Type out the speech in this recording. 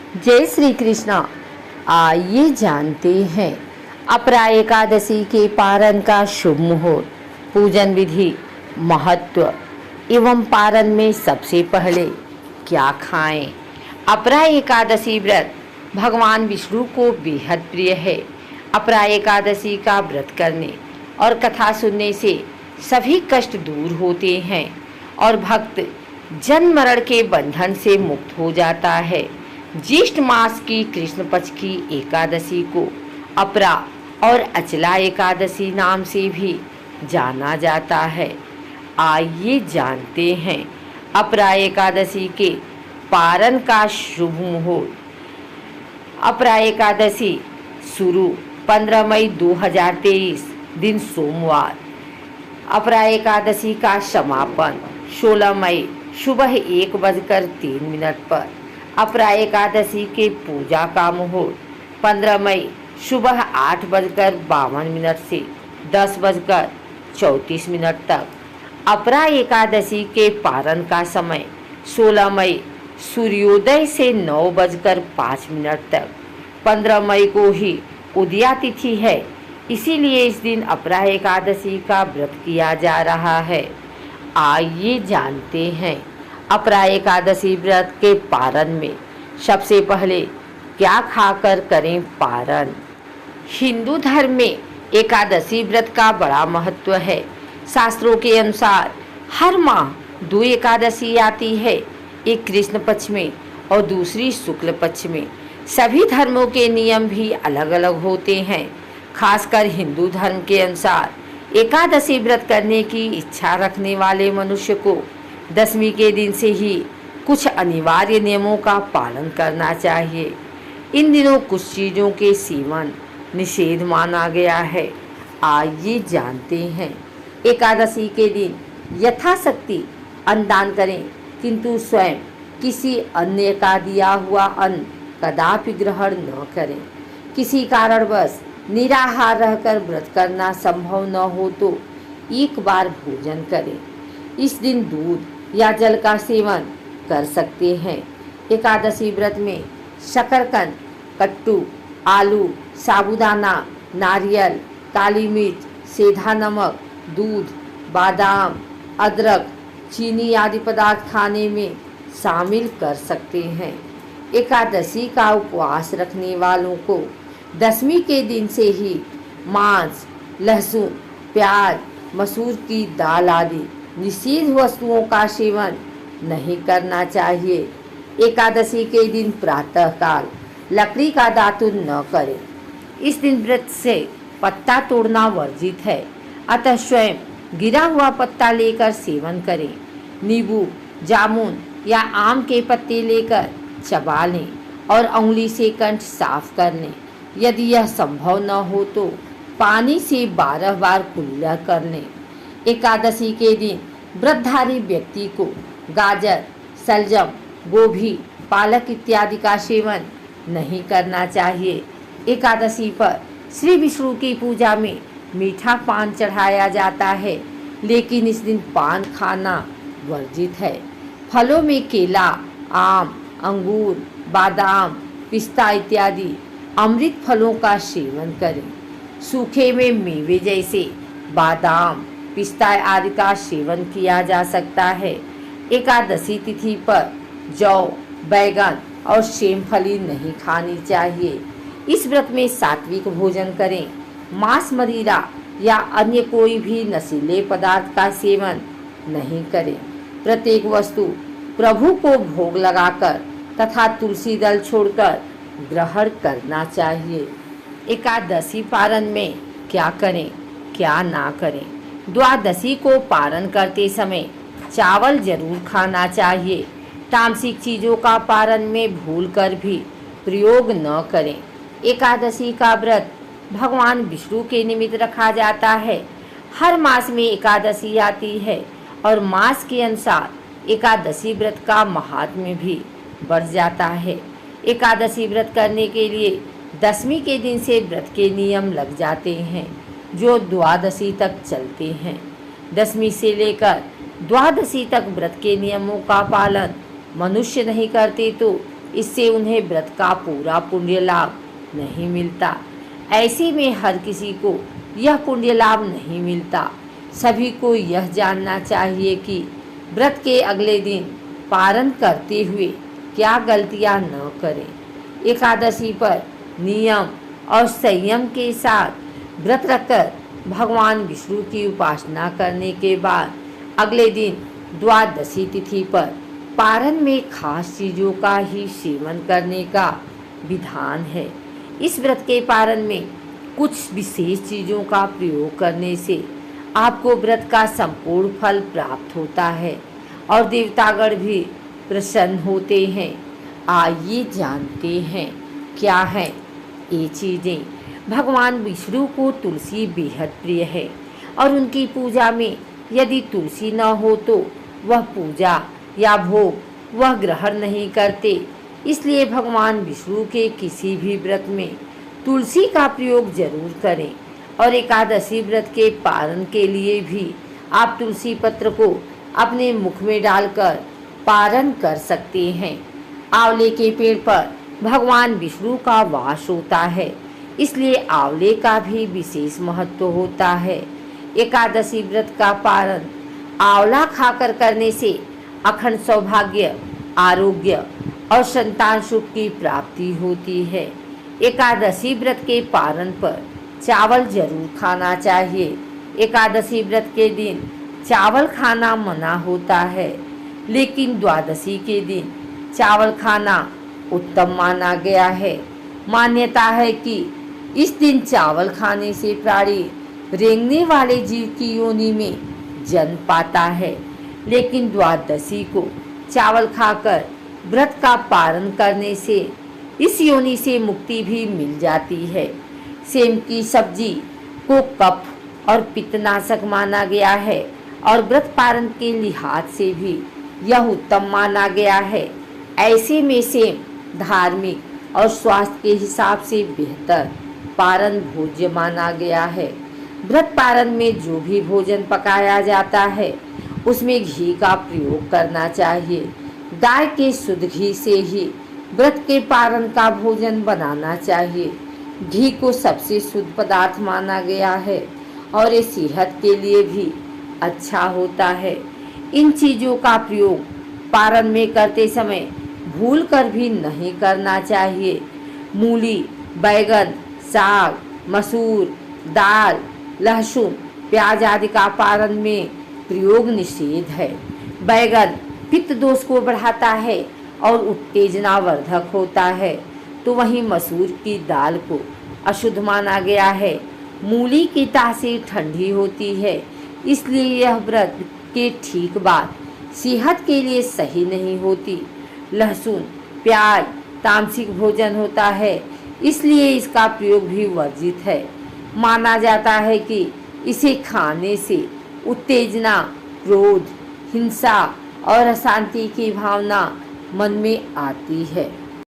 जय श्री कृष्णा। आइए जानते हैं अपरा एकादशी के पारण का शुभ मुहूर्त, पूजन विधि, महत्व एवं पारण में सबसे पहले क्या खाएं। अपरा एकादशी व्रत भगवान विष्णु को बेहद प्रिय है। अपरा एकादशी का व्रत करने और कथा सुनने से सभी कष्ट दूर होते हैं और भक्त जन्म मरण के बंधन से मुक्त हो जाता है। ज्येष्ठ मास की कृष्ण पक्ष की एकादशी को अपरा और अचला एकादशी नाम से भी जाना जाता है। आइए जानते हैं अपरा एकादशी के पारण का शुभ मुहूर्त। अपरा एकादशी शुरू 15 मई 2023 दिन सोमवार। अपरा एकादशी का समापन 16 मई सुबह 1:03 पर। अपरा एकादशी के पूजा का मुहूर्त 15 मई सुबह 8:52 से 10:34 तक। अपरा एकादशी के पारण का समय 16 मई सूर्योदय से 9:05 तक। 15 मई को ही उदया तिथि है, इसीलिए इस दिन अपरा एकादशी का व्रत किया जा रहा है। आइए जानते हैं अपरा एकादशी व्रत के पारण में सबसे पहले क्या खाकर करें पारण। हिंदू धर्म में एकादशी व्रत का बड़ा महत्व है। शास्त्रों के अनुसार हर माह 2 एकादशी आती है, एक कृष्ण पक्ष में और दूसरी शुक्ल पक्ष में। सभी धर्मों के नियम भी अलग अलग होते हैं। खासकर हिंदू धर्म के अनुसार एकादशी व्रत करने की इच्छा रखने वाले मनुष्य को दशमी के दिन से ही कुछ अनिवार्य नियमों का पालन करना चाहिए। इन दिनों कुछ चीज़ों के सेवन निषेध माना गया है। आइए जानते हैं एकादशी के दिन यथाशक्ति अन्न दान करें, किंतु स्वयं किसी अन्य का दिया हुआ अन्न कदापि ग्रहण न करें। किसी कारणवश निराहार रहकर व्रत करना संभव न हो तो एक बार भोजन करें। इस दिन दूध या जल का सेवन कर सकते हैं। एकादशी व्रत में शकरकंद, कट्टू, आलू, साबूदाना, नारियल, काली मिर्च, सेंधा नमक, दूध, बादाम, अदरक, चीनी आदि पदार्थ खाने में शामिल कर सकते हैं। एकादशी का उपवास रखने वालों को दशमी के दिन से ही मांस, लहसुन, प्याज, मसूर की दाल आदि निषिद्ध वस्तुओं का सेवन नहीं करना चाहिए। एकादशी के दिन प्रातःकाल लकड़ी का दातुन न करें। इस दिन व्रत से पत्ता तोड़ना वर्जित है, अतः स्वयं गिरा हुआ पत्ता लेकर सेवन करें। नींबू, जामुन या आम के पत्ते लेकर चबा लें और अंगुली से कंठ साफ कर लें। यदि यह संभव न हो तो पानी से 12 बार कुल्ला कर लें। एकादशी के दिन व्रतधारी व्यक्ति को गाजर, सलजम, गोभी, पालक इत्यादि का सेवन नहीं करना चाहिए। एकादशी पर श्री विष्णु की पूजा में मीठा पान चढ़ाया जाता है, लेकिन इस दिन पान खाना वर्जित है। फलों में केला, आम, अंगूर, बादाम, पिस्ता इत्यादि अमृत फलों का सेवन करें। सूखे में मेवे जैसे बादाम, पिस्ता आदि का सेवन किया जा सकता है। एकादशी तिथि पर जौ, बैगन और सेमफली नहीं खानी चाहिए। इस व्रत में सात्विक भोजन करें। मांस, मदिरा या अन्य कोई भी नशीले पदार्थ का सेवन नहीं करें। प्रत्येक वस्तु प्रभु को भोग लगाकर तथा तुलसी दल छोड़कर ग्रहण करना चाहिए। एकादशी पारण में क्या करें, क्या ना करें। द्वादशी को पारण करते समय चावल जरूर खाना चाहिए। तामसिक चीज़ों का पारण में भूलकर भी प्रयोग न करें। एकादशी का व्रत भगवान विष्णु के निमित्त रखा जाता है। हर मास में एकादशी आती है और मास के अनुसार एकादशी व्रत का महात्म्य भी बढ़ जाता है। एकादशी व्रत करने के लिए दशमी के दिन से व्रत के नियम लग जाते हैं, जो द्वादशी तक चलते हैं। दशमी से लेकर द्वादशी तक व्रत के नियमों का पालन मनुष्य नहीं करते तो इससे उन्हें व्रत का पूरा पुण्य लाभ नहीं मिलता। ऐसे में हर किसी को यह पुण्य लाभ नहीं मिलता। सभी को यह जानना चाहिए कि व्रत के अगले दिन पारण करते हुए क्या गलतियां न करें। एकादशी पर नियम और संयम के साथ व्रत रखकर भगवान विष्णु की उपासना करने के बाद अगले दिन द्वादशी तिथि पर पारण में खास चीज़ों का ही सेवन करने का विधान है। इस व्रत के पारण में कुछ विशेष चीज़ों का प्रयोग करने से आपको व्रत का संपूर्ण फल प्राप्त होता है और देवतागण भी प्रसन्न होते हैं। आइए जानते हैं क्या है ये चीज़ें। भगवान विष्णु को तुलसी बेहद प्रिय है और उनकी पूजा में यदि तुलसी न हो तो वह पूजा या भोग वह ग्रहण नहीं करते। इसलिए भगवान विष्णु के किसी भी व्रत में तुलसी का प्रयोग जरूर करें और एकादशी व्रत के पारण के लिए भी आप तुलसी पत्र को अपने मुख में डालकर पारण कर सकते हैं। आंवले के पेड़ पर भगवान विष्णु का वास होता है, इसलिए आंवले का भी विशेष महत्व होता है। एकादशी व्रत का पारण आंवला खाकर करने से अखंड सौभाग्य, आरोग्य और संतान सुख की प्राप्ति होती है। एकादशी व्रत के पारण पर चावल जरूर खाना चाहिए। एकादशी व्रत के दिन चावल खाना मना होता है, लेकिन द्वादशी के दिन चावल खाना उत्तम माना गया है। मान्यता है कि इस दिन चावल खाने से प्राणी रेंगने वाले जीव की योनि में जन्म पाता है, लेकिन द्वादशी को चावल खाकर व्रत का पारण करने से इस योनि से मुक्ति भी मिल जाती है। सेम की सब्जी को कफ और पित्तनाशक माना गया है और व्रत पारण के लिहाज से भी यह उत्तम माना गया है। ऐसे में सेम धार्मिक और स्वास्थ्य के हिसाब से बेहतर पारण भोज्य माना गया है। व्रत पारण में जो भी भोजन पकाया जाता है उसमें घी का प्रयोग करना चाहिए। गाय के शुद्ध घी से ही व्रत के पारण का भोजन बनाना चाहिए। घी को सबसे शुद्ध पदार्थ माना गया है और ये सेहत के लिए भी अच्छा होता है। इन चीज़ों का प्रयोग पारण में करते समय भूल कर भी नहीं करना चाहिए। मूली, बैगन, साग, मसूर, दाल, लहसुन, प्याज आदि का पारण में प्रयोग निषेध है। बैगन पित्त दोष को बढ़ाता है और उत्तेजनावर्धक होता है, तो वहीं मसूर की दाल को अशुद्ध माना गया है। मूली की तासीर ठंडी होती है, इसलिए यह व्रत के ठीक बाद सेहत के लिए सही नहीं होती। लहसुन, प्याज तामसिक भोजन होता है, इसलिए इसका प्रयोग भी वर्जित है। माना जाता है कि इसे खाने से उत्तेजना, क्रोध, हिंसा और अशांति की भावना मन में आती है।